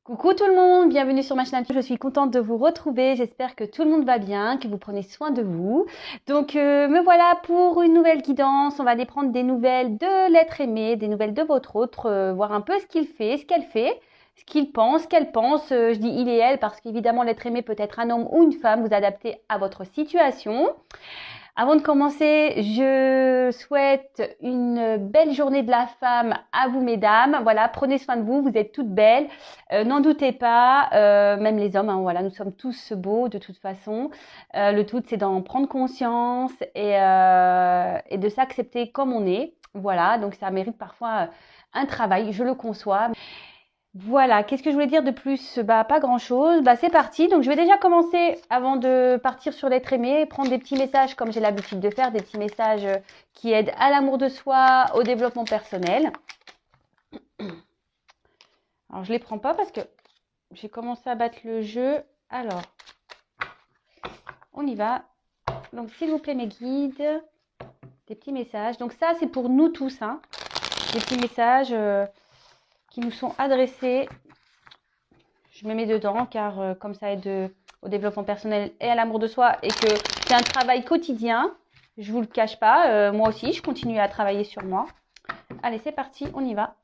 Coucou tout le monde, bienvenue sur ma chaîne. Je suis contente de vous retrouver. J'espère que tout le monde va bien, que vous prenez soin de vous. Donc me voilà pour une nouvelle guidance. On va aller prendre des nouvelles de l'être aimé, des nouvelles de votre autre, voir un peu ce qu'il fait, ce qu'elle fait, ce qu'il pense, qu'elle pense. Je dis il et elle parce qu'évidemment l'être aimé peut être un homme ou une femme. Vous adaptez à votre situation. Avant de commencer, je souhaite une belle journée de la femme à vous, mesdames. Voilà, prenez soin de vous, vous êtes toutes belles. N'en doutez pas, même les hommes, hein, voilà, nous sommes tous beaux de toute façon. Le tout, c'est d'en prendre conscience et de s'accepter comme on est. Voilà, donc ça mérite parfois un travail, je le conçois. Voilà, qu'est-ce que je voulais dire de plus? Bah, pas grand-chose. Bah, c'est parti. Donc, je vais déjà commencer avant de partir sur l'être aimé, prendre des petits messages comme j'ai l'habitude de faire, des petits messages qui aident à l'amour de soi, au développement personnel. Alors, je les prends pas parce que j'ai commencé à battre le jeu. Alors, on y va. Donc, s'il vous plaît, mes guides, des petits messages. Donc, ça, c'est pour nous tous, hein. Des petits messages qui nous sont adressés. Je me mets dedans car comme ça aide au développement personnel et à l'amour de soi et que c'est un travail quotidien, je vous le cache pas, moi aussi je continue à travailler sur moi. Allez, c'est parti, on y va.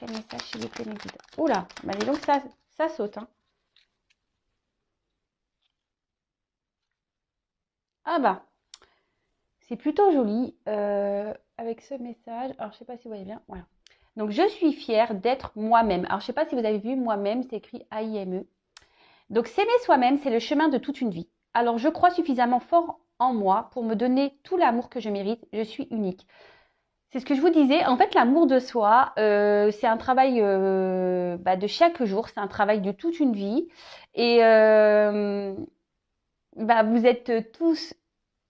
Quel message s'il vous plaît, mes guides? Oula, bah dis donc ça saute, hein. Ah bah, c'est plutôt joli avec ce message. Alors je sais pas si vous voyez bien, voilà. Donc je suis fière d'être moi-même. Alors je sais pas si vous avez vu, moi-même, c'est écrit A-I-M-E. Donc s'aimer soi-même, c'est le chemin de toute une vie. Alors je crois suffisamment fort en moi pour me donner tout l'amour que je mérite. Je suis unique. C'est ce que je vous disais. En fait, l'amour de soi, c'est un travail de chaque jour. C'est un travail de toute une vie. Et vous êtes tous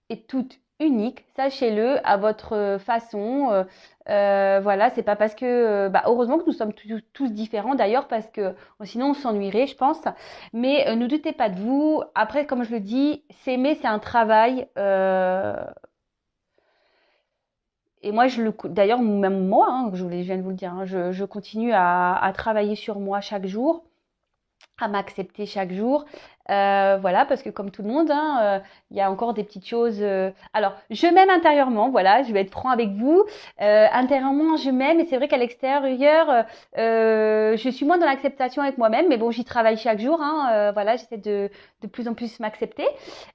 et toutes uniques, sachez-le, à votre façon. Voilà, c'est pas parce que, heureusement que nous sommes tous différents d'ailleurs, parce que sinon on s'ennuierait, je pense. Mais ne doutez pas de vous. Après, comme je le dis, s'aimer, c'est un travail. Et moi, d'ailleurs, même moi, hein, je viens de vous le dire, hein, je continue à travailler sur moi chaque jour, à m'accepter chaque jour. Voilà, parce que comme tout le monde, hein, il y a encore des petites choses. Alors, je m'aime intérieurement, voilà, je vais être franc avec vous. Intérieurement, je m'aime, et c'est vrai qu'à l'extérieur, je suis moins dans l'acceptation avec moi-même, mais bon, j'y travaille chaque jour. Hein, voilà, j'essaie de plus en plus m'accepter.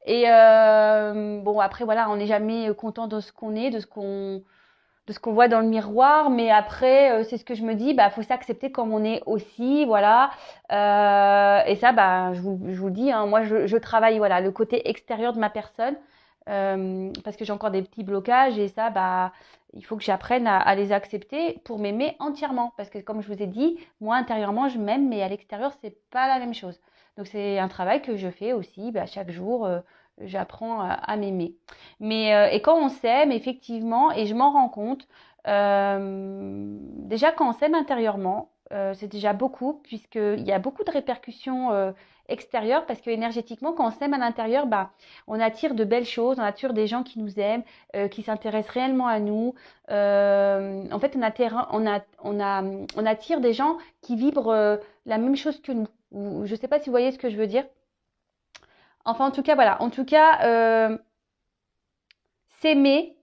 Et bon, après, voilà, on n'est jamais content de ce qu'on est, de ce qu'on voit dans le miroir, mais après c'est ce que je me dis, faut s'accepter comme on est aussi, voilà. Et ça, je vous le dis, hein, moi je travaille, voilà, le côté extérieur de ma personne, parce que j'ai encore des petits blocages, et ça, il faut que j'apprenne à les accepter pour m'aimer entièrement, parce que comme je vous ai dit, moi intérieurement je m'aime, mais à l'extérieur c'est pas la même chose. Donc c'est un travail que je fais aussi, chaque jour j'apprends à m'aimer. Mais et quand on s'aime, effectivement, et je m'en rends compte, déjà quand on s'aime intérieurement, c'est déjà beaucoup, puisqu'il y a beaucoup de répercussions extérieures, parce que énergétiquement, quand on s'aime à l'intérieur, on attire de belles choses, on attire des gens qui nous aiment, qui s'intéressent réellement à nous. En fait, on attire des gens qui vibrent la même chose que nous. Je ne sais pas si vous voyez ce que je veux dire. Enfin, en tout cas, voilà. En tout cas, s'aimer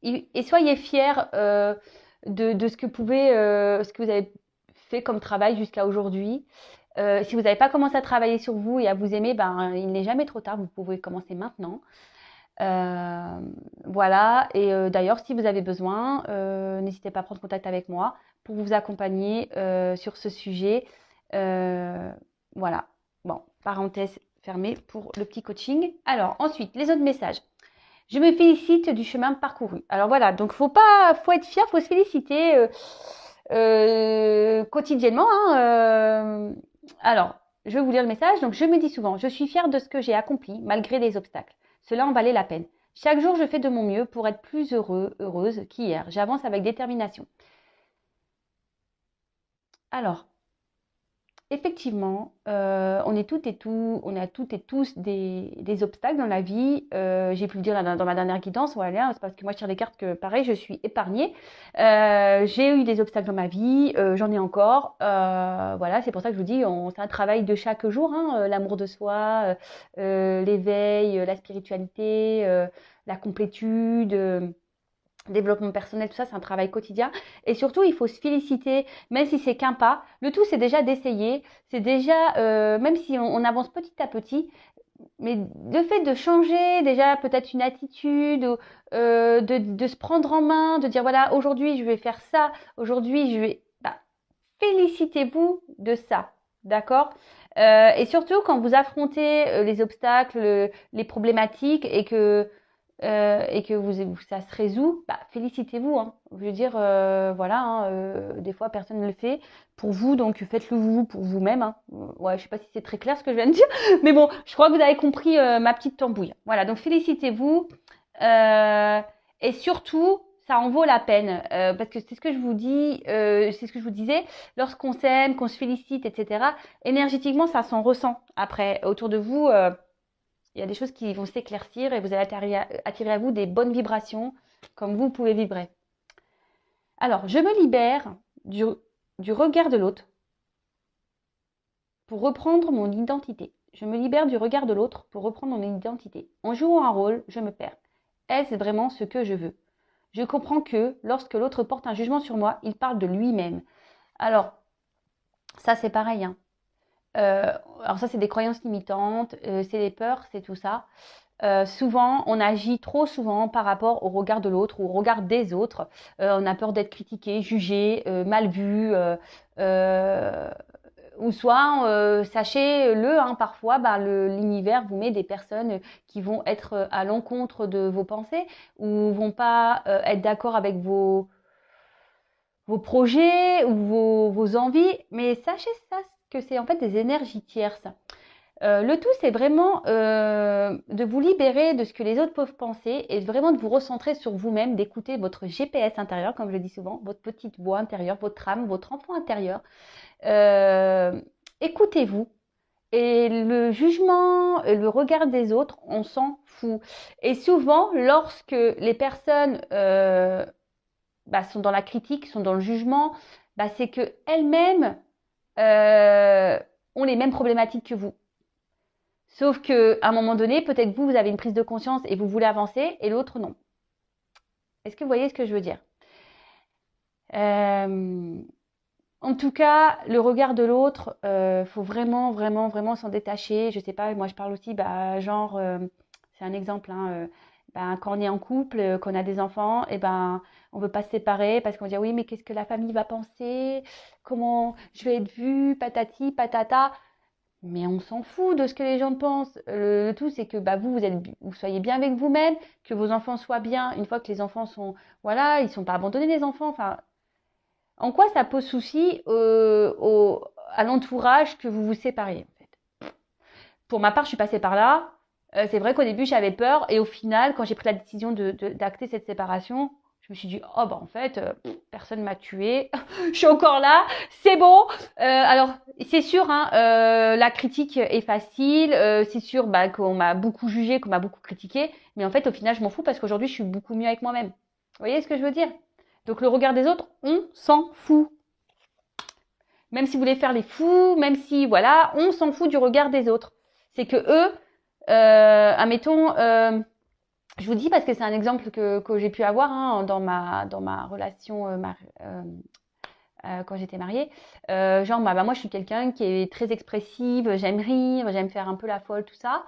et soyez fiers de ce que vous avez fait comme travail jusqu'à aujourd'hui. Si vous n'avez pas commencé à travailler sur vous et à vous aimer, il n'est jamais trop tard, vous pouvez commencer maintenant. Voilà, et d'ailleurs, si vous avez besoin, n'hésitez pas à prendre contact avec moi pour vous accompagner sur ce sujet. Voilà, bon, parenthèse fermée pour le petit coaching. Alors, ensuite, les autres messages. Je me félicite du chemin parcouru. Alors voilà, donc faut être fier, faut se féliciter quotidiennement. Hein, alors, je vais vous lire le message. Donc, je me dis souvent, je suis fière de ce que j'ai accompli malgré les obstacles. Cela en valait la peine. Chaque jour, je fais de mon mieux pour être plus heureuse qu'hier. J'avance avec détermination. Alors, effectivement, on est toutes et tous, on a toutes et tous des obstacles dans la vie. J'ai pu le dire dans ma dernière guidance, voilà, c'est parce que moi je tire des cartes que pareil, je suis épargnée. J'ai eu des obstacles dans ma vie, j'en ai encore. Voilà, c'est pour ça que je vous dis, c'est un travail de chaque jour, hein, l'amour de soi, l'éveil, la spiritualité, la complétude. Développement personnel, tout ça, c'est un travail quotidien. Et surtout, il faut se féliciter, même si c'est qu'un pas. Le tout, c'est déjà d'essayer. C'est déjà, même si on avance petit à petit, mais le fait de changer déjà peut-être une attitude, ou, de se prendre en main, de dire voilà, aujourd'hui, je vais faire ça. Aujourd'hui, je vais... Bah, félicitez-vous de ça. D'accord. Et surtout, quand vous affrontez les obstacles, les problématiques et que ça se résout, bah, félicitez-vous. Hein. Je veux dire, voilà, hein, des fois personne ne le fait pour vous, donc faites-le vous pour vous-même. Hein. Ouais, je sais pas si c'est très clair ce que je viens de dire, mais bon, je crois que vous avez compris ma petite tambouille. Voilà, donc félicitez-vous et surtout, ça en vaut la peine parce que c'est ce que je vous dis, c'est ce que je vous disais, lorsqu'on s'aime, qu'on se félicite, etc. Énergétiquement, ça s'en ressent après autour de vous. Il y a des choses qui vont s'éclaircir et vous allez attirer à vous des bonnes vibrations comme vous pouvez vibrer. Alors, je me libère du regard de l'autre pour reprendre mon identité. Je me libère du regard de l'autre pour reprendre mon identité. En jouant un rôle, je me perds. Est-ce vraiment ce que je veux? Je comprends que lorsque l'autre porte un jugement sur moi, il parle de lui-même. Alors, ça c'est pareil, hein. Alors ça, c'est des croyances limitantes, c'est les peurs, c'est tout ça. Souvent, on agit trop souvent par rapport au regard de l'autre ou au regard des autres. On a peur d'être critiqué, jugé, mal vu. Ou soit, sachez-le, hein, parfois, bah, l'univers vous met des personnes qui vont être à l'encontre de vos pensées ou vont pas être d'accord avec vos projets ou vos envies. Mais sachez ça, que c'est en fait des énergies tierces. Le tout, c'est vraiment de vous libérer de ce que les autres peuvent penser et vraiment de vous recentrer sur vous-même, d'écouter votre GPS intérieur, comme je le dis souvent, votre petite voix intérieure, votre âme, votre enfant intérieur. Écoutez-vous. Et le jugement, le regard des autres, on s'en fout. Et souvent, lorsque les personnes sont dans la critique, sont dans le jugement, c'est qu'elles-mêmes ont les mêmes problématiques que vous. Sauf qu'à un moment donné, peut-être vous avez une prise de conscience et vous voulez avancer et l'autre non. Est-ce que vous voyez ce que je veux dire? En tout cas, le regard de l'autre, faut vraiment, vraiment, vraiment s'en détacher. Je sais pas, moi je parle aussi, c'est un exemple, hein, quand on est en couple, qu'on a des enfants, et on veut pas se séparer parce qu'on dit oui, mais qu'est-ce que la famille va penser? Comment je vais être vue? Patati, patata. Mais on s'en fout de ce que les gens pensent. Le tout, c'est que vous soyez bien avec vous-même, que vos enfants soient bien. Une fois que les enfants sont, voilà, ils sont pas abandonnés les enfants. Enfin, en quoi ça pose souci à l'entourage que vous vous sépariez en fait. Pour ma part, je suis passée par là. C'est vrai qu'au début, j'avais peur et au final, quand j'ai pris la décision d'acter cette séparation, je me suis dit, oh en fait, personne m'a tuée, je suis encore là, c'est bon. Alors, c'est sûr, hein, la critique est facile, c'est sûr qu'on m'a beaucoup jugé, qu'on m'a beaucoup critiqué, mais en fait, au final, je m'en fous parce qu'aujourd'hui, je suis beaucoup mieux avec moi-même. Vous voyez ce que je veux dire? Donc, le regard des autres, on s'en fout. Même si vous voulez faire les fous, même si, voilà, on s'en fout du regard des autres. C'est que eux, admettons, je vous dis parce que c'est un exemple que j'ai pu avoir hein, dans ma relation quand j'étais mariée. Moi je suis quelqu'un qui est très expressive, j'aime rire, j'aime faire un peu la folle, tout ça.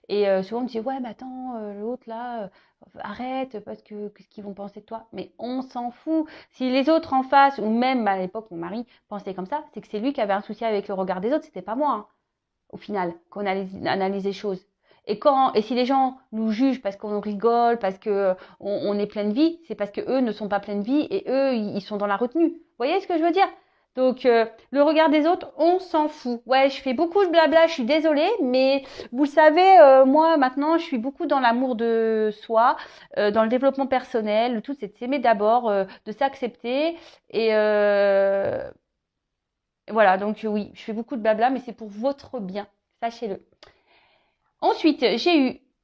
Et souvent on me dit ouais mais attends, l'autre là, arrête parce que qu'est-ce qu'ils vont penser de toi? Mais on s'en fout. Si les autres en face, ou même à l'époque mon mari pensait comme ça, c'est que c'est lui qui avait un souci avec le regard des autres, c'était pas moi. Hein, au final, qu'on analyse les choses. Et si les gens nous jugent parce qu'on rigole, parce que on est plein de vie, c'est parce que eux ne sont pas pleins de vie et eux ils sont dans la retenue. Vous voyez ce que je veux dire? Donc le regard des autres, on s'en fout. Ouais, je fais beaucoup de blabla, je suis désolée, mais vous le savez, moi maintenant, je suis beaucoup dans l'amour de soi, dans le développement personnel. Le tout, c'est de s'aimer d'abord, de s'accepter et Voilà, donc oui, je fais beaucoup de blabla, mais c'est pour votre bien, sachez-le. Ensuite,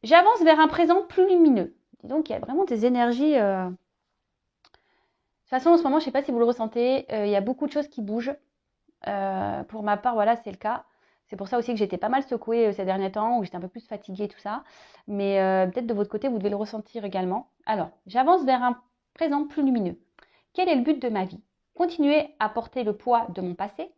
j'avance vers un présent plus lumineux. Donc, il y a vraiment des énergies. De toute façon, en ce moment, je ne sais pas si vous le ressentez, il y a beaucoup de choses qui bougent. Pour ma part, voilà, c'est le cas. C'est pour ça aussi que j'étais pas mal secouée ces derniers temps, où j'étais un peu plus fatiguée et tout ça. Mais peut-être de votre côté, vous devez le ressentir également. Alors, j'avance vers un présent plus lumineux. Quel est le but de ma vie? Continuer à porter le poids de mon passé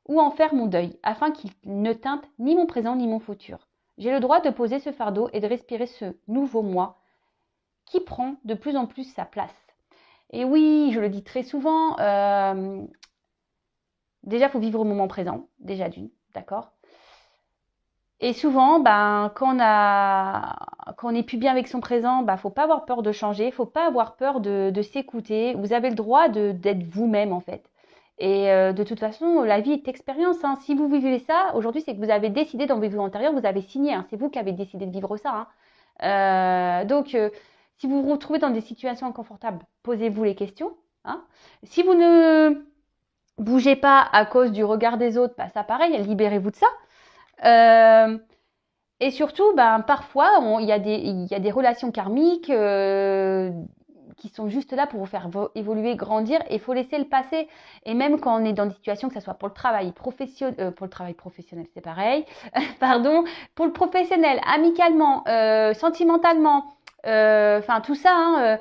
ou en faire mon deuil, afin qu'il ne teinte ni mon présent ni mon futur. J'ai le droit de poser ce fardeau et de respirer ce nouveau moi qui prend de plus en plus sa place. Et oui, je le dis très souvent, déjà, il faut vivre au moment présent, déjà d'une, d'accord? Et souvent, quand on n'est plus bien avec son présent, faut pas avoir peur de changer, faut pas avoir peur de s'écouter. Vous avez le droit d'être vous-même, en fait. Et de toute façon, la vie est expérience, hein. Si vous vivez ça, aujourd'hui, c'est que vous avez décidé dans votre vie antérieure, vous avez signé, hein. C'est vous qui avez décidé de vivre ça, hein. Donc, si vous vous retrouvez dans des situations inconfortables, posez-vous les questions, hein. Si vous ne bougez pas à cause du regard des autres, ça pareil, libérez-vous de ça. Et surtout, parfois, il y a des relations karmiques qui sont juste là pour vous faire évoluer, grandir. Et il faut laisser le passé. Et même quand on est dans des situations, que ce soit pour le travail professionnel, c'est pareil. Pardon, pour le professionnel, amicalement, sentimentalement, enfin tout ça, hein,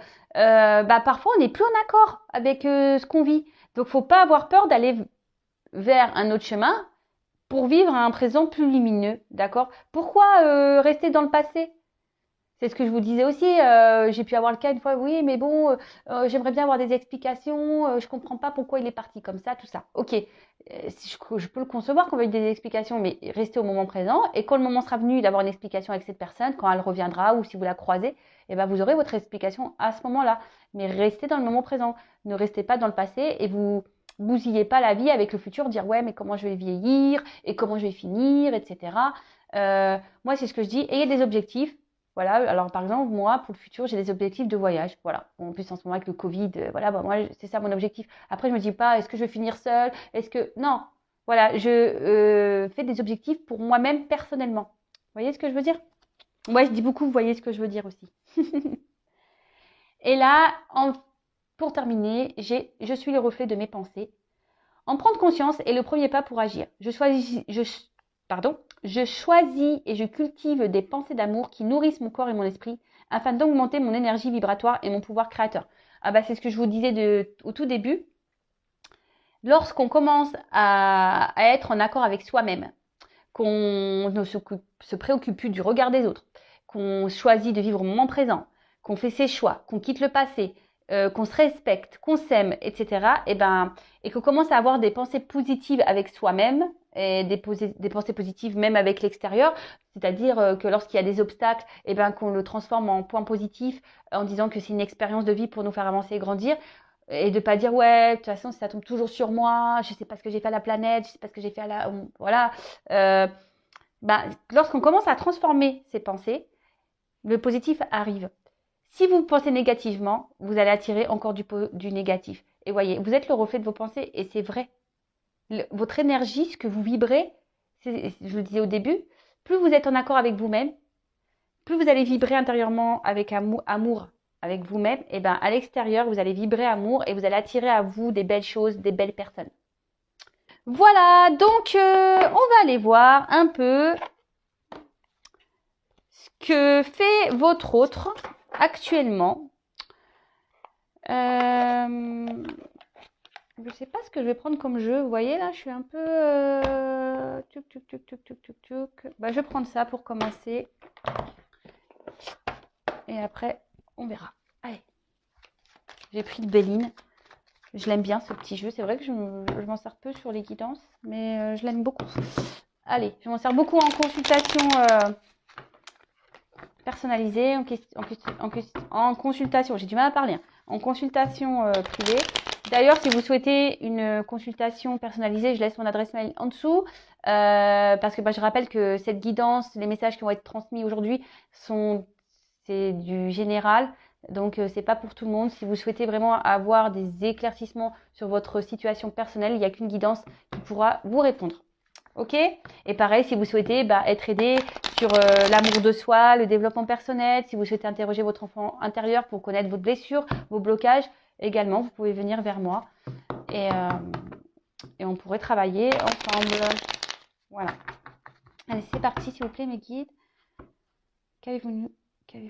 parfois on n'est plus en accord avec ce qu'on vit. Donc, faut pas avoir peur d'aller vers un autre chemin pour vivre un présent plus lumineux, d'accord? Pourquoi rester dans le passé? C'est ce que je vous disais aussi. J'ai pu avoir le cas une fois, oui, mais bon, j'aimerais bien avoir des explications. Je comprends pas pourquoi il est parti comme ça, tout ça. Ok, je peux le concevoir qu'on veuille des explications, mais restez au moment présent. Et quand le moment sera venu d'avoir une explication avec cette personne, quand elle reviendra ou si vous la croisez, eh ben vous aurez votre explication à ce moment-là. Mais restez dans le moment présent. Ne restez pas dans le passé et vous bousillez pas la vie avec le futur, dire ouais, mais comment je vais vieillir et comment je vais finir, etc. Moi, c'est ce que je dis. Ayez des objectifs. Voilà, alors par exemple, moi, pour le futur, j'ai des objectifs de voyage. Voilà. En plus, en ce moment, avec le Covid, voilà, moi, c'est ça mon objectif. Après, je me dis pas, est-ce que je vais finir seule? Est-ce que. Non. Voilà, je fais des objectifs pour moi-même personnellement. Vous voyez ce que je veux dire? Moi, je dis beaucoup, vous voyez ce que je veux dire aussi. Et là, pour terminer, je suis le reflet de mes pensées. En prendre conscience est le premier pas pour agir. Je choisis et je cultive des pensées d'amour qui nourrissent mon corps et mon esprit afin d'augmenter mon énergie vibratoire et mon pouvoir créateur. C'est ce que je vous disais au tout début. Lorsqu'on commence à être en accord avec soi-même, qu'on ne se préoccupe plus du regard des autres, qu'on choisit de vivre au moment présent, qu'on fait ses choix, qu'on quitte le passé, qu'on se respecte, qu'on s'aime, etc. Et qu'on commence à avoir des pensées positives avec soi-même et des pensées positives même avec l'extérieur, c'est-à-dire que lorsqu'il y a des obstacles, qu'on le transforme en point positif en disant que c'est une expérience de vie pour nous faire avancer et grandir. Et de pas dire ouais de toute façon ça tombe toujours sur moi, je sais pas ce que j'ai fait à la planète, je sais pas ce que j'ai fait à la voilà. Lorsqu'on commence à transformer ces pensées, le positif arrive. Si vous pensez négativement, vous allez attirer encore du négatif. Et voyez, vous êtes le reflet de vos pensées et c'est vrai. Votre énergie, ce que vous vibrez, je le disais au début, plus vous êtes en accord avec vous-même, plus vous allez vibrer intérieurement avec amour avec vous-même, et à l'extérieur, vous allez vibrer amour et vous allez attirer à vous des belles choses, des belles personnes. Voilà, donc on va aller voir un peu ce que fait votre autre actuellement. Je ne sais pas ce que je vais prendre comme jeu. Vous voyez là, je suis un peu... je vais prendre ça pour commencer. Et après, on verra. Allez. J'ai pris de Béline. Je l'aime bien ce petit jeu. C'est vrai que je m'en sers peu sur les guidances, mais je l'aime beaucoup. Allez, je m'en sers beaucoup en consultation personnalisée, en consultation. J'ai du mal à parler. Hein, en consultation privée. D'ailleurs, si vous souhaitez une consultation personnalisée, je laisse mon adresse mail en dessous. Parce que je rappelle que cette guidance, les messages qui vont être transmis aujourd'hui, c'est du général. Donc, c'est pas pour tout le monde. Si vous souhaitez vraiment avoir des éclaircissements sur votre situation personnelle, il n'y a qu'une guidance qui pourra vous répondre. Ok? Et pareil, si vous souhaitez être aidé sur l'amour de soi, le développement personnel, si vous souhaitez interroger votre enfant intérieur pour connaître vos blessures, vos blocages, également, vous pouvez venir vers moi et on pourrait travailler ensemble. Voilà. Allez, c'est parti, s'il vous plaît, mes guides. Qu'avez-vous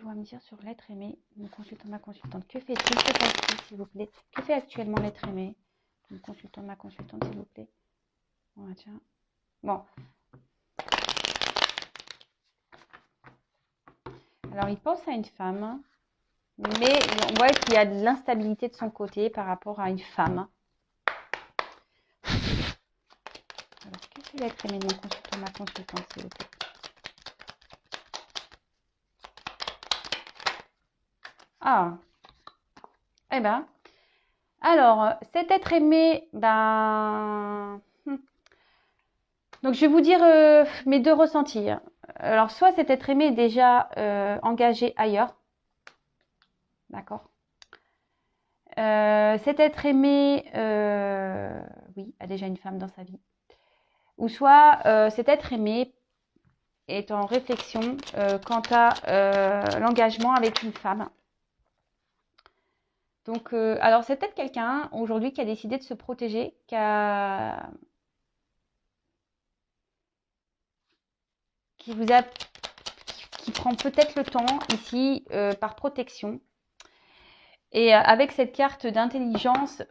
à me dire sur l'être aimé, mon consultant, ma consultante? Que fait-il? Que passe-t-il, s'il vous plaît? Que fait actuellement l'être aimé, mon consultant, ma consultante, s'il vous plaît? Voilà, tiens. Bon. Alors, il pense à une femme, mais on voit qu'il y a de l'instabilité de son côté par rapport à une femme. Alors, que fait l'être aimé, mon consultant, ma consultante, s'il vous plaît? Ah, eh ben, alors, cet être aimé, donc je vais vous dire mes deux ressentis. Alors, soit cet être aimé est déjà engagé ailleurs, d'accord. Cet être aimé, oui, a déjà une femme dans sa vie. Ou soit cet être aimé est en réflexion quant à l'engagement avec une femme. Donc, alors c'est peut-être quelqu'un aujourd'hui qui a décidé de se protéger, qui prend peut-être le temps ici par protection. Et avec cette carte d'intelligence,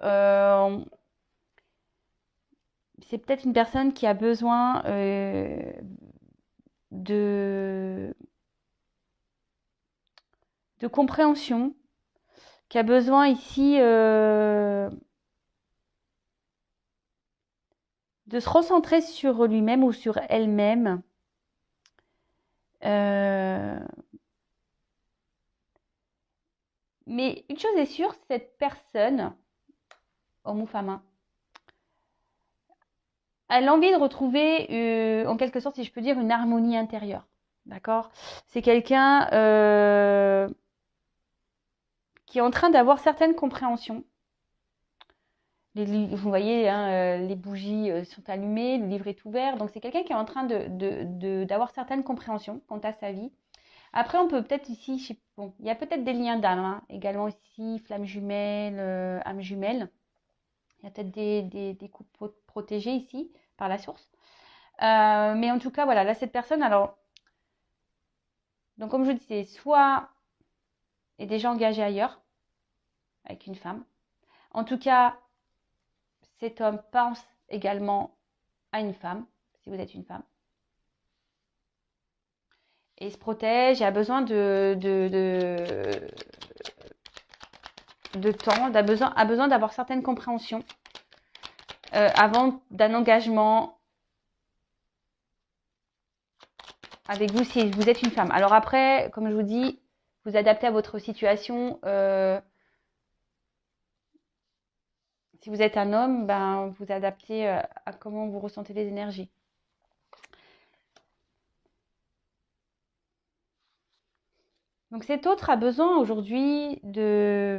c'est peut-être une personne qui a besoin de compréhension, qui a besoin ici de se recentrer sur lui-même ou sur elle-même. Mais une chose est sûre, cette personne, homme ou femme, elle a envie de retrouver, en quelque sorte, si je peux dire, une harmonie intérieure. D'accord? C'est quelqu'un qui est en train d'avoir certaines compréhensions. Vous voyez, hein, les bougies sont allumées, le livre est ouvert. Donc, c'est quelqu'un qui est en train d'avoir certaines compréhensions quant à sa vie. Après, on peut peut-être ici, bon, il y a peut-être des liens d'âme, hein, également ici, flamme jumelle, âme jumelle. Il y a peut-être des couples protégés ici par la source. Mais en tout cas, voilà, là, cette personne, alors, donc comme je disais, soit est déjà engagée ailleurs avec une femme. En tout cas, cet homme pense également à une femme, si vous êtes une femme. Et il se protège et a besoin de temps, a besoin d'avoir certaines compréhensions avant d'un engagement avec vous si vous êtes une femme. Alors après, comme je vous dis, vous adaptez à votre situation. Si vous êtes un homme, vous adaptez à comment vous ressentez les énergies. Donc cet autre a besoin aujourd'hui de...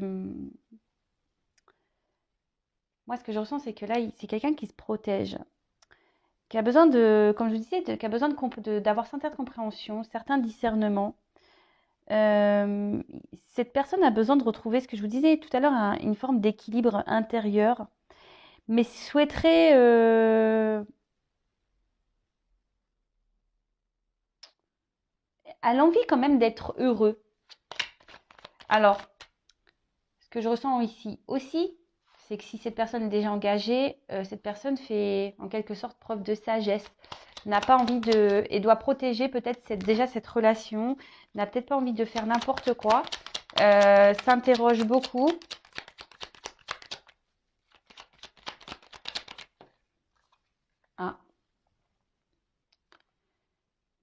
Moi, ce que je ressens, c'est que là, c'est quelqu'un qui se protège, qui a besoin de, comme je vous disais, qui a besoin d'avoir certaines compréhensions, certains discernements. Cette personne a besoin de retrouver, ce que je vous disais tout à l'heure, une forme d'équilibre intérieur, mais souhaiterait a l'envie quand même d'être heureux. Alors, ce que je ressens ici aussi, c'est que si cette personne est déjà engagée, cette personne fait en quelque sorte preuve de sagesse, n'a pas envie de... et doit protéger peut-être déjà cette relation, n'a peut-être pas envie de faire n'importe quoi, s'interroge beaucoup. Ah.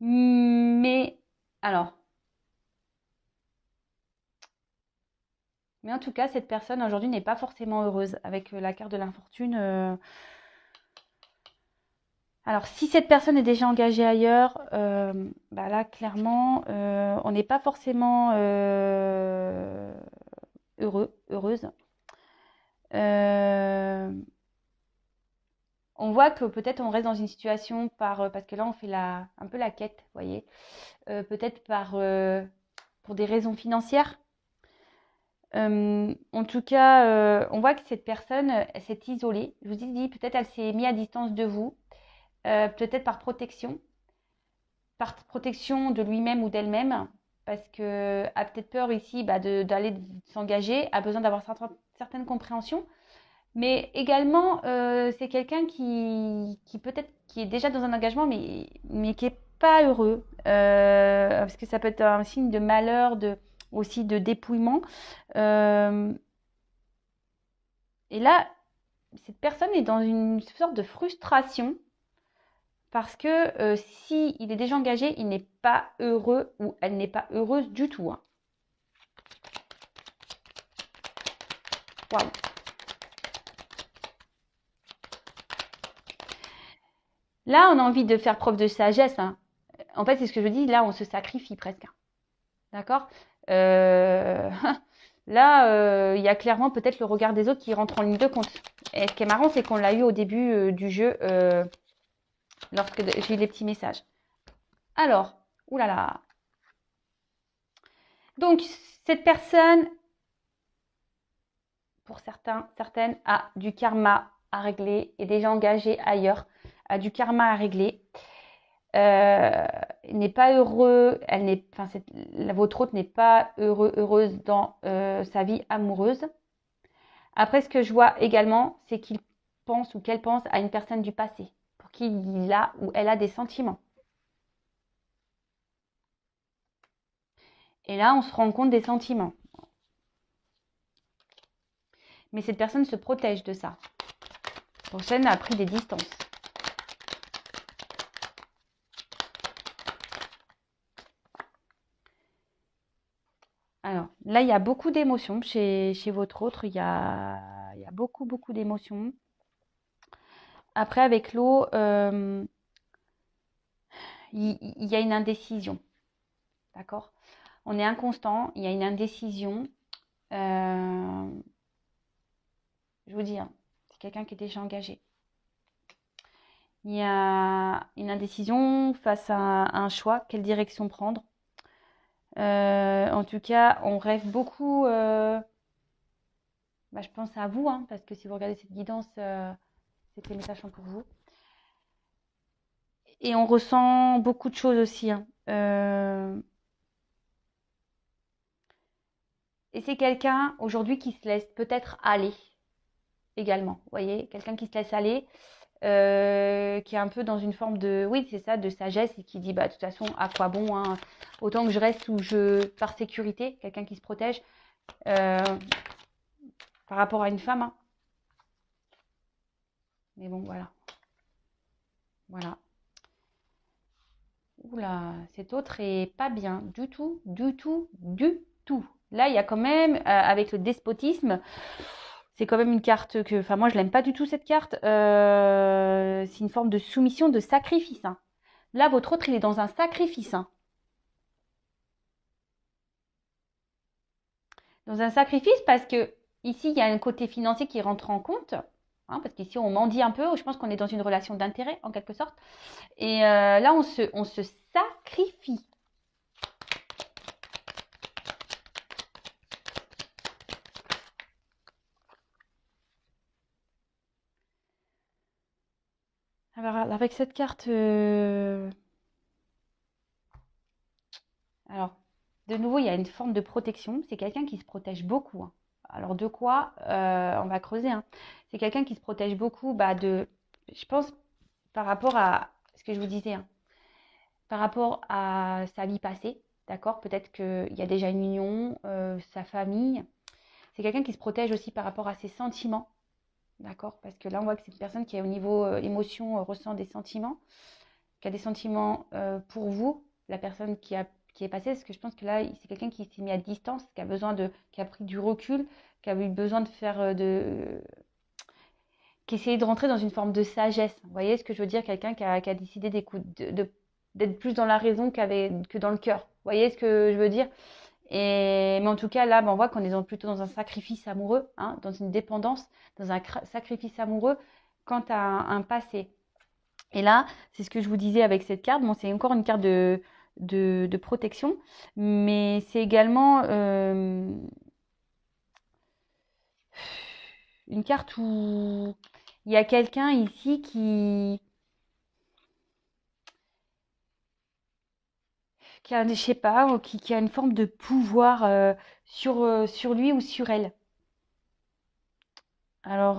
Mais, alors... Mais en tout cas, cette personne aujourd'hui n'est pas forcément heureuse avec la carte de l'infortune. Alors, si cette personne est déjà engagée ailleurs, bah là, clairement, on n'est pas forcément heureuse. Euh, on voit que peut-être on reste dans une situation parce que là, on fait un peu la quête, vous voyez. Peut-être pour des raisons financières. En tout cas, on voit que cette personne s'est isolée. Je vous ai dit, peut-être elle s'est mise à distance de vous, peut-être par protection de lui-même ou d'elle-même, parce que a peut-être peur ici d'aller s'engager, a besoin d'avoir certaines compréhensions. Mais également, c'est quelqu'un qui peut-être qui est déjà dans un engagement, mais qui est pas heureux, parce que ça peut être un signe de malheur, aussi de dépouillement. Euh, et là, cette personne est dans une sorte de frustration parce que si il est déjà engagé, il n'est pas heureux ou elle n'est pas heureuse du tout, hein. Waouh. Là, on a envie de faire preuve de sagesse, hein. En fait, c'est ce que je dis. Là, on se sacrifie presque, hein. D'accord. Euh, Là, il y a clairement peut-être le regard des autres qui rentre en ligne de compte. Et ce qui est marrant, c'est qu'on l'a eu au début du jeu, lorsque j'ai eu les petits messages. Alors, oulala. Donc, cette personne, pour certaines, a du karma à régler, est déjà engagée ailleurs, a du karma à régler. Euh, n'est pas heureux, votre hôte n'est pas heureuse dans sa vie amoureuse. Après, ce que je vois également, c'est qu'il pense ou qu'elle pense à une personne du passé pour qui il a ou elle a des sentiments. Et là, on se rend compte des sentiments. Mais cette personne se protège de ça. Donc, elle a pris des distances. Alors, là, il y a beaucoup d'émotions chez votre autre. Il y a beaucoup, beaucoup d'émotions. Après, avec l'eau, il y a une indécision. D'accord? On est inconstant, il y a une indécision. Je vous dis, hein, c'est quelqu'un qui est déjà engagé. Il y a une indécision face à un choix, quelle direction prendre. En tout cas, on rêve beaucoup. Je pense à vous, hein, parce que si vous regardez cette guidance, c'est que les messages sont pour vous. Et on ressent beaucoup de choses aussi, hein. Et c'est quelqu'un aujourd'hui qui se laisse peut-être aller également. Vous voyez, quelqu'un qui se laisse aller, qui est un peu dans une forme de, oui, c'est ça, de sagesse et qui dit, de toute façon, à quoi bon, hein, autant que je reste par sécurité, quelqu'un qui se protège par rapport à une femme, hein. Mais bon, voilà. Voilà. Oula, cet autre est pas bien du tout, du tout, du tout. Là, il y a quand même, avec le despotisme, c'est quand même une carte que, enfin, moi, je l'aime pas du tout cette carte. C'est une forme de soumission, de sacrifice, hein. Là, votre autre, il est dans un sacrifice, hein. Dans un sacrifice parce que ici, il y a un côté financier qui rentre en compte, hein, parce qu'ici, on mendie un peu. Je pense qu'on est dans une relation d'intérêt, en quelque sorte. Et là, on se sacrifie. Alors, avec cette carte, alors, de nouveau, il y a une forme de protection. C'est quelqu'un qui se protège beaucoup, hein. Alors, de quoi on va creuser, hein. C'est quelqu'un qui se protège beaucoup, je pense, par rapport à ce que je vous disais, hein, par rapport à sa vie passée, d'accord? Peut-être qu'il y a déjà une union, sa famille. C'est quelqu'un qui se protège aussi par rapport à ses sentiments, d'accord? Parce que là, on voit que c'est une personne qui, au niveau émotion, ressent des sentiments, qui a des sentiments pour vous, la personne qui est passée, parce que je pense que là, c'est quelqu'un qui s'est mis à distance, qui a besoin qui a pris du recul, qui a eu besoin de faire qui essayait de rentrer dans une forme de sagesse. Vous voyez ce que je veux dire? Quelqu'un qui a décidé d'être plus dans la raison que dans le cœur. Vous voyez ce que je veux dire? Mais en tout cas, là, ben, on voit qu'on est plutôt dans un sacrifice amoureux, hein, dans une dépendance, dans un sacrifice amoureux quant à un passé. Et là, c'est ce que je vous disais avec cette carte. Bon, c'est encore une carte de protection, mais c'est également une carte où il y a quelqu'un ici qui a, je sais pas, qui a une forme de pouvoir sur lui ou sur elle. Alors,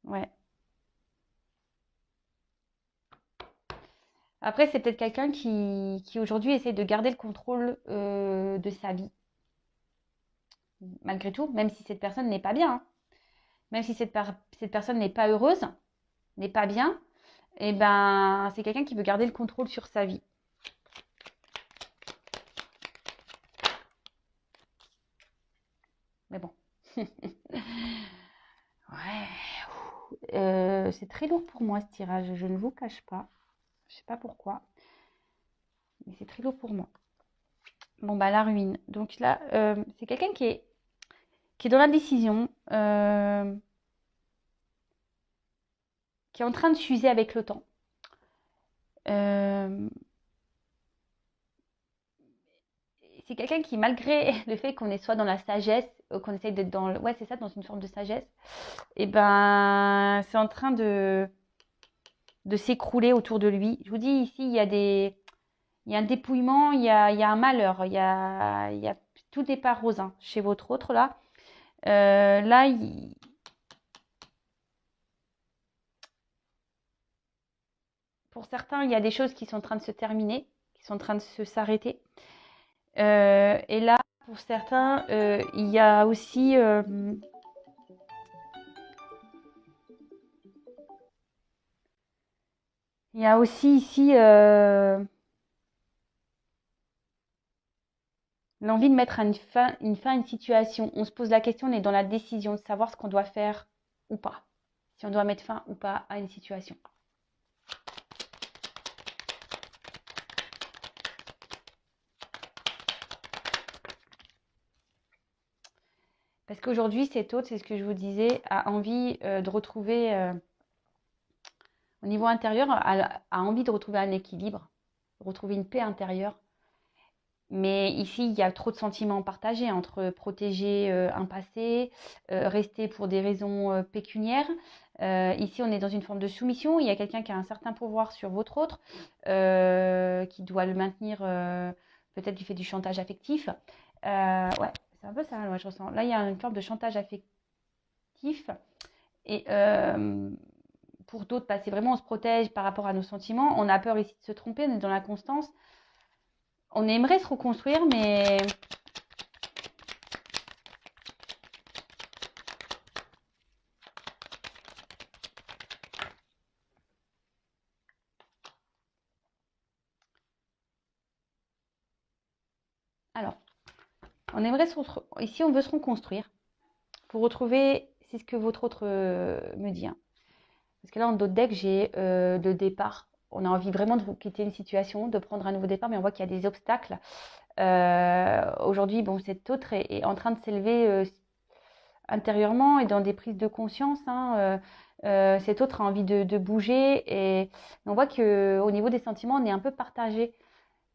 ouais. Après, c'est peut-être quelqu'un qui aujourd'hui essaie de garder le contrôle de sa vie. Malgré tout, même si cette personne n'est pas bien, hein. Même si cette personne n'est pas heureuse, n'est pas bien, et ben c'est quelqu'un qui veut garder le contrôle sur sa vie. Mais bon. Ouais. C'est très lourd pour moi ce tirage, je ne vous cache pas. Je sais pas pourquoi, mais c'est très lourd pour moi. Bon bah la ruine. Donc là, c'est quelqu'un qui est dans l'indécision, qui est en train de s'user avec le temps. Euh, c'est quelqu'un qui, malgré le fait qu'on est soit dans la sagesse, qu'on essaye d'être ouais, c'est ça, dans une forme de sagesse, et ben, c'est en train de s'écrouler autour de lui. Je vous dis, ici, il y a un dépouillement, il y a un malheur, tout n'est pas rose, hein, chez votre autre, là. Là, pour certains, il y a des choses qui sont en train de se terminer, qui sont en train de s'arrêter. Et là, pour certains, il y a aussi ici l'envie de mettre une fin à une situation. On se pose la question, on est dans la décision de savoir ce qu'on doit faire ou pas. Si on doit mettre fin ou pas à une situation. Parce qu'aujourd'hui, cet autre, c'est ce que je vous disais, a envie de retrouver, au niveau intérieur, a envie de retrouver un équilibre, retrouver une paix intérieure. Mais ici, il y a trop de sentiments partagés entre protéger un passé, rester pour des raisons pécuniaires. Ici, on est dans une forme de soumission. Il y a quelqu'un qui a un certain pouvoir sur votre autre, qui doit le maintenir peut-être du fait du chantage affectif. Ouais, c'est un peu ça, moi, je ressens. Là, il y a une forme de chantage affectif. Et pour d'autres, bah, c'est vraiment on se protège par rapport à nos sentiments. On a peur ici de se tromper, on est dans la constance. On aimerait se reconstruire, mais alors, on aimerait ici, on veut se reconstruire pour retrouver, c'est ce que votre autre me dit, hein. Parce que là, en d'autres decks, j'ai le départ. On a envie vraiment de quitter une situation, de prendre un nouveau départ, mais on voit qu'il y a des obstacles. Aujourd'hui, bon, cet autre est en train de s'élever intérieurement et dans des prises de conscience, hein. Cet autre a envie de bouger et on voit qu'au niveau des sentiments, on est un peu partagé.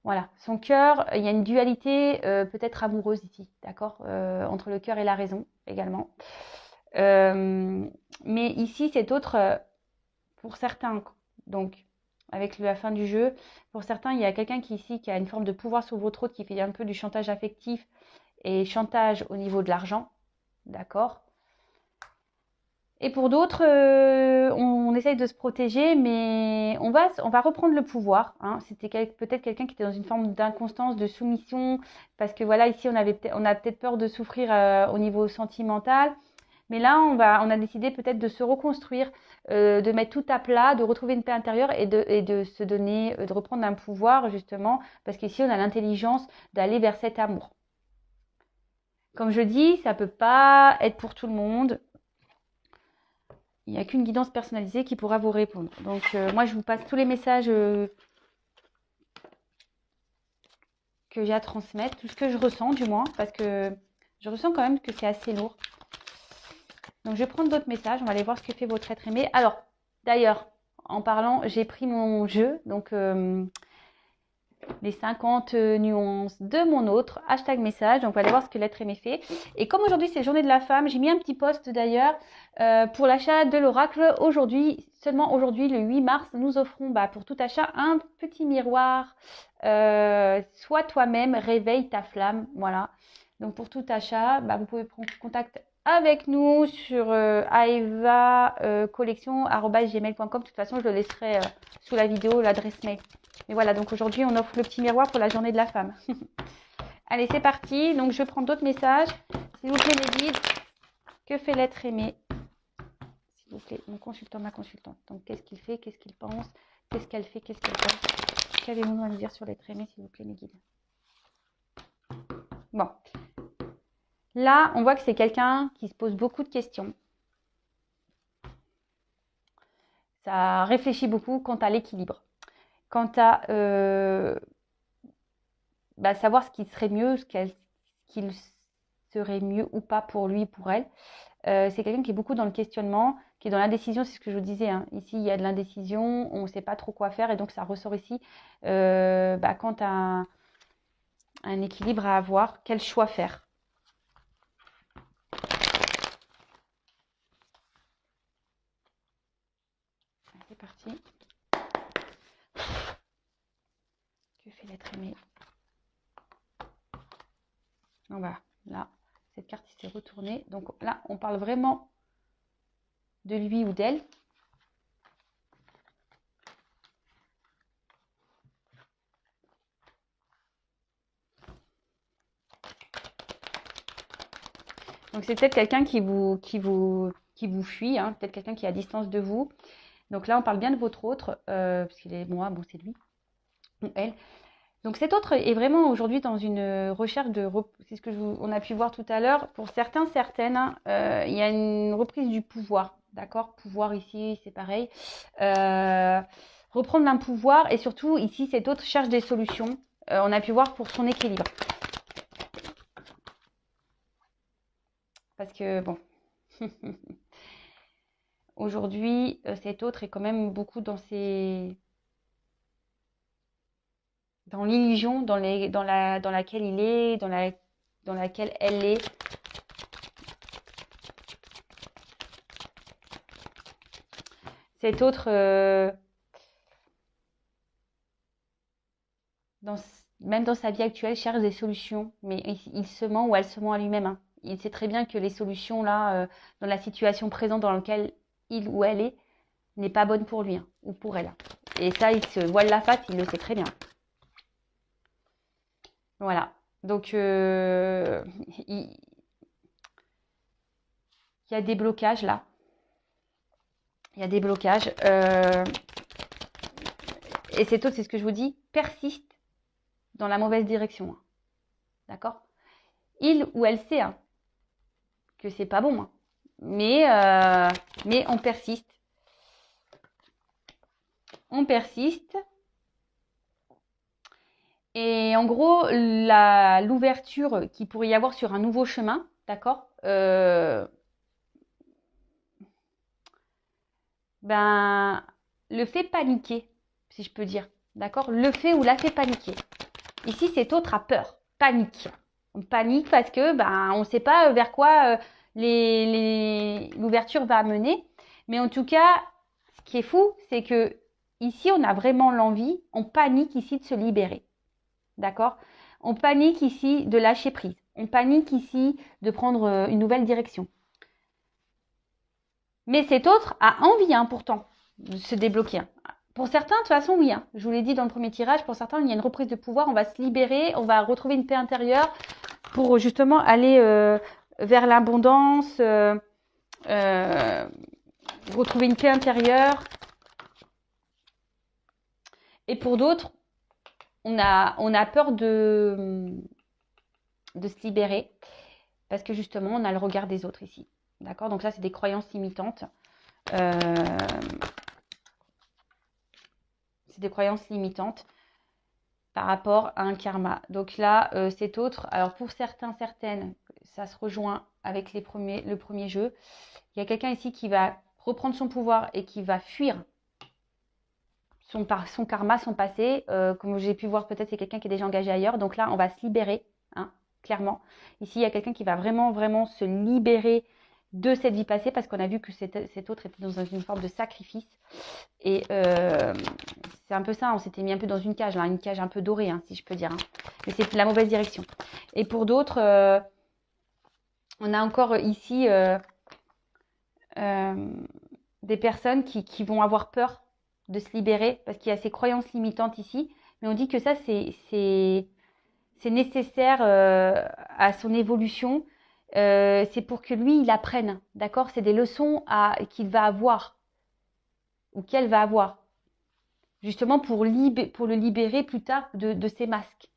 Voilà, son cœur, il y a une dualité peut-être amoureuse ici, d'accord, entre le cœur et la raison également. Mais ici, cet autre, pour certains, donc avec la fin du jeu, pour certains, il y a quelqu'un qui a une forme de pouvoir sur votre autre, qui fait un peu du chantage affectif et chantage au niveau de l'argent, d'accord. Et pour d'autres, on essaye de se protéger, mais on va reprendre le pouvoir, hein. C'était peut-être quelqu'un qui était dans une forme d'inconstance, de soumission, parce que voilà, ici, on a peut-être peur de souffrir au niveau sentimental. Mais là, on a décidé peut-être de se reconstruire, de mettre tout à plat, de retrouver une paix intérieure et de se donner, de reprendre un pouvoir justement, parce qu'ici, on a l'intelligence d'aller vers cet amour. Comme je dis, ça peut pas être pour tout le monde. Il n'y a qu'une guidance personnalisée qui pourra vous répondre. Donc, moi, je vous passe tous les messages que j'ai à transmettre, tout ce que je ressens du moins, parce que je ressens quand même que c'est assez lourd. Donc, je vais prendre d'autres messages. On va aller voir ce que fait votre être aimé. Alors, d'ailleurs, en parlant, j'ai pris mon jeu. Donc, les 50 nuances de mon autre. Hashtag message. Donc, on va aller voir ce que l'être aimé fait. Et comme aujourd'hui, c'est journée de la femme, j'ai mis un petit post d'ailleurs pour l'achat de l'oracle. Aujourd'hui, seulement aujourd'hui, le 8 mars, nous offrons pour tout achat un petit miroir. Sois toi-même, réveille ta flamme. Voilà. Donc, pour tout achat, vous pouvez prendre contact avec nous sur aeva collection@gmail.com. De toute façon, je le laisserai sous la vidéo, l'adresse mail. Mais voilà, donc aujourd'hui, on offre le petit miroir pour la journée de la femme. Allez, c'est parti. Donc, je prends d'autres messages. S'il vous plaît, mes guides, que fait l'être aimé? S'il vous plaît, mon consultant, ma consultante. Donc, qu'est-ce qu'il fait? Qu'est-ce qu'il pense? Qu'est-ce qu'elle fait? Qu'est-ce qu'elle pense? Qu'avez-vous à nous dire sur l'être aimé, s'il vous plaît, mes guides? Bon. Là, on voit que c'est quelqu'un qui se pose beaucoup de questions. Ça réfléchit beaucoup quant à l'équilibre. Quant à savoir ce qui serait mieux, ce qu'il serait mieux ou pas pour lui, pour elle. C'est quelqu'un qui est beaucoup dans le questionnement, qui est dans l'indécision, c'est ce que je vous disais. Hein. Ici, il y a de l'indécision, on ne sait pas trop quoi faire et donc ça ressort ici. Quant à un équilibre à avoir, quel choix faire? C'est parti. Que fait l'être aimé? Donc voilà, là, cette carte s'est retournée. Donc là, on parle vraiment de lui ou d'elle. Donc c'est peut-être quelqu'un qui vous fuit, hein, peut-être quelqu'un qui est à distance de vous. Donc là, on parle bien de votre autre, parce qu'il est moi, bon, c'est lui ou elle. Donc cet autre est vraiment aujourd'hui dans une recherche de, c'est ce que on a pu voir tout à l'heure. Pour certains, certaines, il y a une reprise du pouvoir, d'accord? Pouvoir ici, c'est pareil. Reprendre un pouvoir et surtout ici, cet autre cherche des solutions. On a pu voir pour son équilibre. Parce que bon, aujourd'hui, cet autre est quand même beaucoup dans l'illusion dans laquelle il est, dans laquelle elle est. Cet autre, même dans sa vie actuelle, cherche des solutions, mais il se ment ou elle se ment à lui-même. Hein. Il sait très bien que les solutions là, dans la situation présente dans laquelle il ou elle est, n'est pas bonne pour lui hein, ou pour elle. Et ça, il se voile la face, il le sait très bien. Voilà. Donc, il y a des blocages là. Il y a des blocages. Et cet autre, c'est ce que je vous dis, persiste dans la mauvaise direction. Hein. D'accord? Il ou elle sait hein, que c'est pas bon. Hein. Mais on persiste. On persiste. Et en gros, l'ouverture qu'il pourrait y avoir sur un nouveau chemin, d'accord le fait paniquer, si je peux dire, d'accord? Le fait ou la fait paniquer. Ici, cet autre a peur, panique. On panique parce que on ne sait pas vers quoi l'ouverture va mener. Mais en tout cas, ce qui est fou, c'est que ici, on a vraiment l'envie, on panique ici de se libérer. D'accord? On panique ici de lâcher prise. On panique ici de prendre une nouvelle direction. Mais cet autre a envie, hein, pourtant, de se débloquer. Hein. Pour certains, de toute façon, oui. Hein. Je vous l'ai dit dans le premier tirage, pour certains, il y a une reprise de pouvoir. On va se libérer, on va retrouver une paix intérieure pour justement aller vers l'abondance. euh, retrouver une paix intérieure. Et pour d'autres, on a peur de se libérer parce que justement, on a le regard des autres ici. D'accord? Donc ça, c'est des croyances limitantes. C'est des croyances limitantes par rapport à un karma. Donc là, cet autre, alors pour certains, certaines, ça se rejoint avec le premier jeu. Il y a quelqu'un ici qui va reprendre son pouvoir et qui va fuir son karma, son passé. Comme j'ai pu voir, peut-être c'est quelqu'un qui est déjà engagé ailleurs. Donc là, on va se libérer, hein, clairement. Ici, il y a quelqu'un qui va vraiment, vraiment se libérer de cette vie passée parce qu'on a vu que cet autre était dans une forme de sacrifice. Et c'est un peu ça, on s'était mis un peu dans une cage un peu dorée, hein, si je peux dire. Hein. Mais c'est la mauvaise direction. Et pour d'autres, on a encore ici des personnes qui vont avoir peur de se libérer parce qu'il y a ces croyances limitantes ici. Mais on dit que ça, c'est nécessaire à son évolution. C'est pour que lui, il apprenne. D'accord? C'est des leçons qu'il va avoir ou qu'elle va avoir. Justement pour le libérer plus tard de ses masques.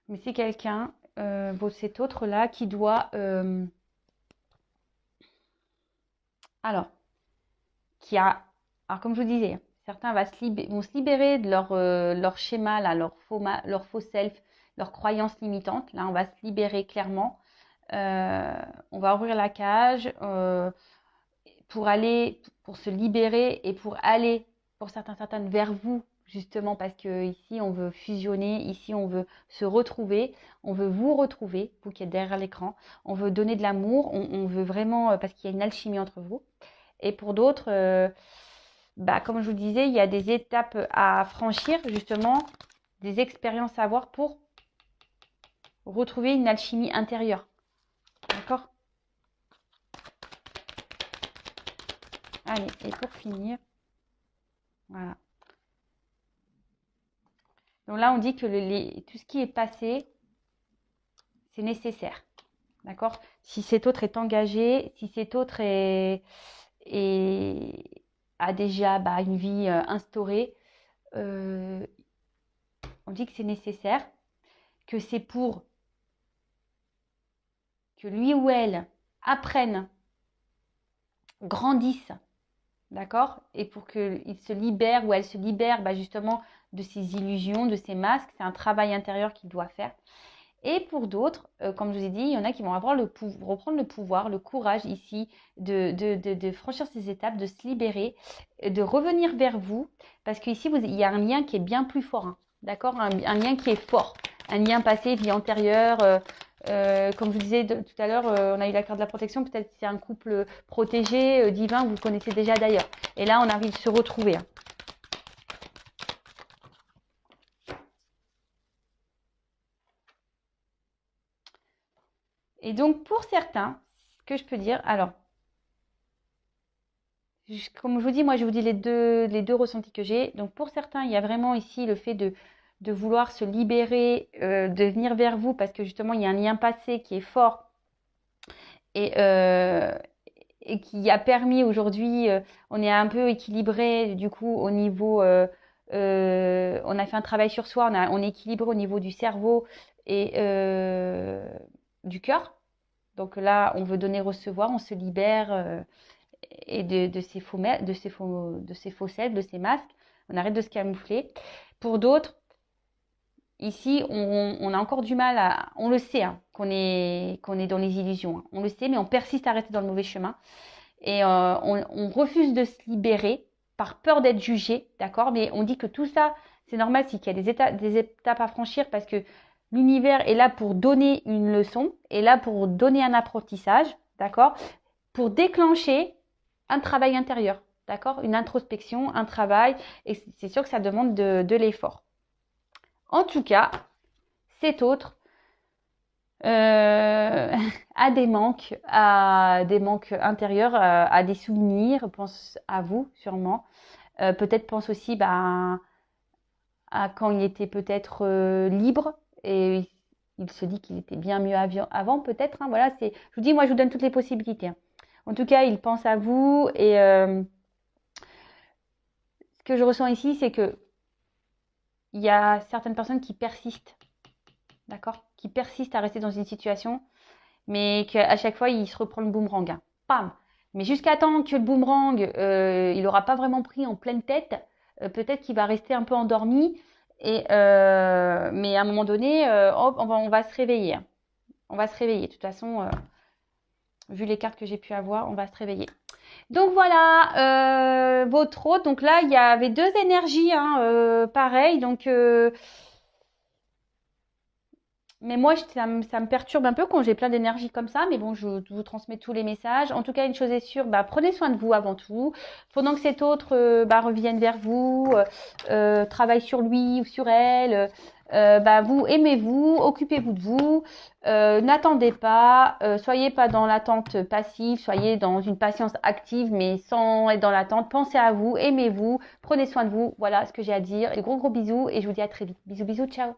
Mais c'est quelqu'un, cet autre-là, qui doit... alors, comme je vous disais, certains vont se libérer de leur schéma, là, leur faux self, leurs croyances limitantes. Là, on va se libérer clairement. On va ouvrir la cage pour se libérer et pour aller, pour certaines, vers vous, justement, parce que ici, on veut fusionner, ici, on veut se retrouver, on veut vous retrouver, vous qui êtes derrière l'écran, on veut donner de l'amour, on veut vraiment, parce qu'il y a une alchimie entre vous. Et pour d'autres, comme je vous disais, il y a des étapes à franchir, justement, des expériences à avoir pour retrouver une alchimie intérieure. D'accord? Allez, et pour finir, voilà. Donc là, on dit que tout ce qui est passé, c'est nécessaire. D'accord? Si cet autre est engagé, si cet autre a déjà une vie instaurée, on dit que c'est nécessaire, que c'est pour que lui ou elle apprenne, grandisse, d'accord? Et pour qu'il se libère ou elle se libère justement de ses illusions, de ses masques. C'est un travail intérieur qu'il doit faire. Et pour d'autres, comme je vous ai dit, il y en a qui vont avoir reprendre le pouvoir, le courage ici de franchir ces étapes, de se libérer, de revenir vers vous. Parce qu'ici, il y a un lien qui est bien plus fort. Hein, d'accord? Un lien qui est fort. Un lien passé, vie antérieure. Comme je vous disais tout à l'heure, on a eu la carte de la protection. Peut-être que c'est un couple protégé, divin, vous connaissez déjà d'ailleurs. Et là, on a envie de se retrouver. Hein. Et donc, pour certains, ce que je peux dire, alors, comme je vous dis, moi, je vous dis les deux ressentis que j'ai. Donc, pour certains, il y a vraiment ici le fait de vouloir se libérer, de venir vers vous, parce que justement, il y a un lien passé qui est fort et, et qui a permis aujourd'hui, on est un peu équilibré, du coup, au niveau, on a fait un travail sur soi, on est équilibré au niveau du cerveau et du cœur. Donc là, on veut donner, recevoir, on se libère et de ces faux selfs, de ces masques. On arrête de se camoufler. Pour d'autres, ici, on a encore du mal à... On le sait, hein, qu'on est dans les illusions. Hein. On le sait, mais on persiste à rester dans le mauvais chemin. Et on refuse de se libérer par peur d'être jugé, d'accord? Mais on dit que tout ça, c'est normal, c'est qu'il y a des étapes à franchir parce que l'univers est là pour donner une leçon, est là pour donner un apprentissage, d'accord? Pour déclencher un travail intérieur, d'accord? Une introspection, un travail, et c'est sûr que ça demande de l'effort. En tout cas, cet autre a des manques intérieurs, à des souvenirs, pense à vous sûrement. Peut-être pense aussi à quand il était peut-être libre et il se dit qu'il était bien mieux avant peut-être. Hein, voilà, je vous dis, moi je vous donne toutes les possibilités. Hein. En tout cas, il pense à vous et ce que je ressens ici, c'est que il y a certaines personnes qui persistent, d'accord, qui persistent à rester dans une situation, mais qu'à chaque fois il se reprend le boomerang. Hein. Pam. Mais jusqu'à temps que le boomerang, il n'aura pas vraiment pris en pleine tête, peut-être qu'il va rester un peu endormi. Mais à un moment donné, hop, on va se réveiller. Hein. On va se réveiller. De toute façon, vu les cartes que j'ai pu avoir, on va se réveiller. Donc voilà, votre hôte. Donc là, il y avait deux énergies, hein, pareil. Donc, mais moi, ça me perturbe un peu quand j'ai plein d'énergie comme ça. Mais bon, je vous transmets tous les messages. En tout cas, une chose est sûre, prenez soin de vous avant tout. Pendant que cet autre revienne vers vous, travaille sur lui ou sur elle. Vous aimez-vous, occupez-vous de vous, n'attendez pas, soyez pas dans l'attente passive, soyez dans une patience active, mais sans être dans l'attente. Pensez à vous, aimez-vous, prenez soin de vous. Voilà ce que j'ai à dire. De gros bisous et je vous dis à très vite. Bisous, bisous, ciao.